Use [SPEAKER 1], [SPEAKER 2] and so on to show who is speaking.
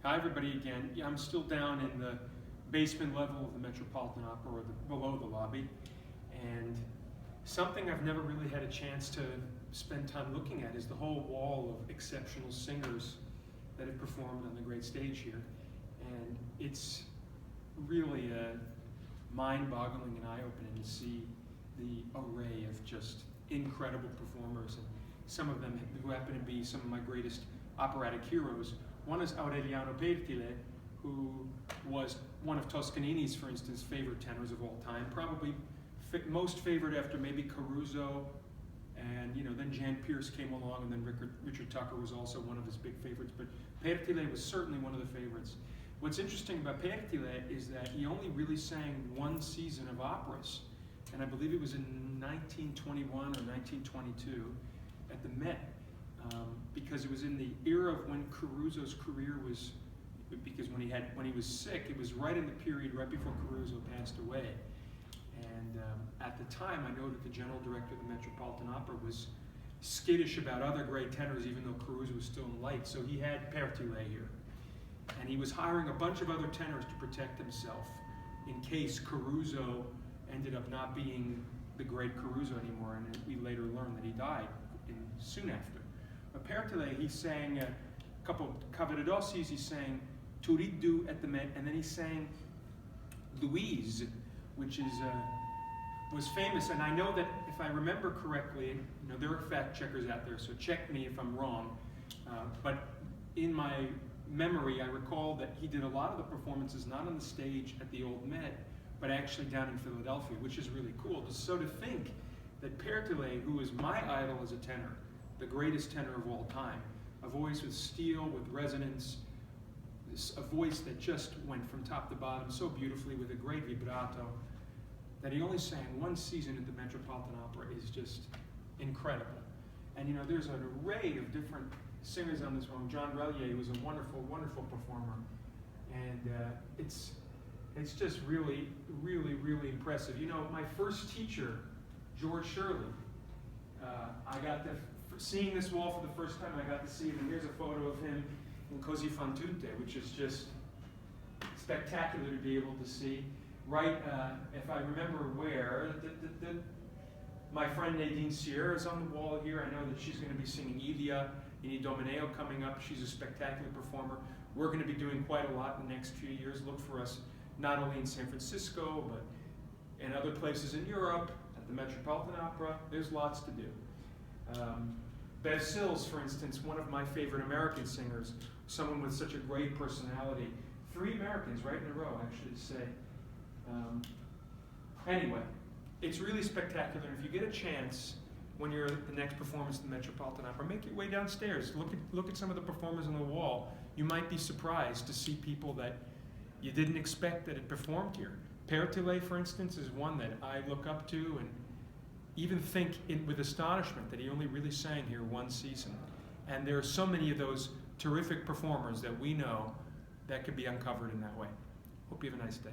[SPEAKER 1] Hi everybody again. Yeah, I'm still down in the basement level of the Metropolitan Opera, or below the lobby, and something I've never really had a chance to spend time looking at is the whole wall of exceptional singers that have performed on the great stage here. And it's really mind-boggling and eye-opening to see the array of just incredible performers, and some of them who happen to be some of my greatest operatic heroes. One is Aureliano Pertile, who was one of Toscanini's, for instance, favorite tenors of all time, probably most favored after maybe Caruso, and then Jan Peerce came along, and then Richard Tucker was also one of his big favorites, but Pertile was certainly one of the favorites. What's interesting about Pertile is that he only really sang one season of operas, and I believe it was in 1921 or 1922 at the Met. Because it was in the era of when Caruso's career was, because when he was sick, it was right in the period right before Caruso passed away. And at the time, I know that the general director of the Metropolitan Opera was skittish about other great tenors, even though Caruso was still in light. So he had Pertile here. And he was hiring a bunch of other tenors to protect himself in case Caruso ended up not being the great Caruso anymore. And we later learned that he died soon after. Pertile, he sang a couple of Cavaradossis, he sang Turiddu at the Met, and then he sang Louise, which was famous. And I know that if I remember correctly, there are fact checkers out there, so check me if I'm wrong. But in my memory, I recall that he did a lot of the performances not on the stage at the old Met, but actually down in Philadelphia, which is really cool. So to think that Pertile, who is my idol as a tenor, the greatest tenor of all time, a voice with steel, with resonance, a voice that just went from top to bottom so beautifully with a great vibrato, that he only sang one season at the Metropolitan Opera is just incredible. And there's an array of different singers on this one. John Relier was a wonderful, wonderful performer. And it's just really, really, really impressive. My first teacher, George Shirley, I got to, seeing this wall for the first time, I got to see it, and here's a photo of him in Così fan tutte, which is just spectacular to be able to see. Right, if I remember where, my friend Nadine Sierra is on the wall here. I know that she's going to be singing Ilia in Idomeneo coming up. She's a spectacular performer. We're going to be doing quite a lot in the next few years. Look for us not only in San Francisco, but in other places in Europe, at the Metropolitan Opera. There's lots to do. Bev Sills, for instance, one of my favorite American singers, someone with such a great personality. 3 Americans right in a row, actually, to say. Anyway, it's really spectacular. If you get a chance, when you're at the next performance at the Metropolitan Opera, make your way downstairs. Look at some of the performers on the wall. You might be surprised to see people that you didn't expect that had performed here. Pertile, for instance, is one that I look up to and even think with astonishment that he only really sang here one season. And there are so many of those terrific performers that we know that could be uncovered in that way. Hope you have a nice day.